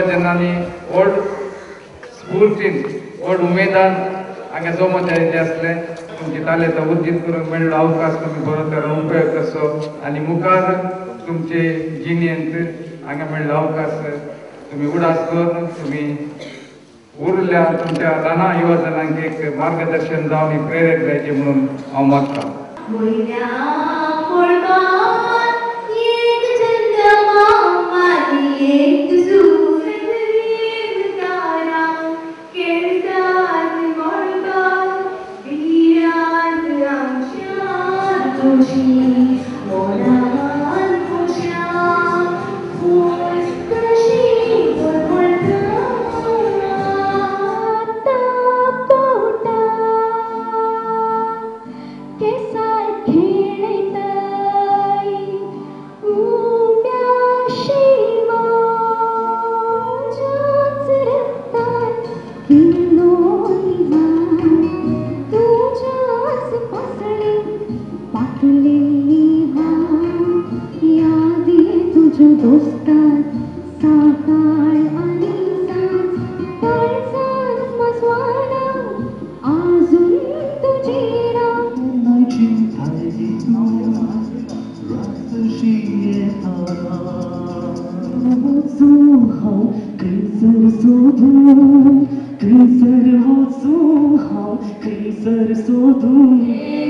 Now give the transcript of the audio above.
जेन्ना व्हड स्फूर्तीन व्हड उमेदान हांगा जमत आयिल्ले असले तुमची तालेतो उद्दीत करूंक मेळ्ळो अवकाश तुमी बरो तरेन उपयोग कसो आनी मुखार तुमचे जिणेंत हांगा मेळ्ळो अवकाश तुमी उडास करून तुमी उरल्या तुमच्या ल्हान युवजनांक एक मार्गदर्शन जावन प्रेरक जायचे म्हणून हांव मागतां. Kaiser sodu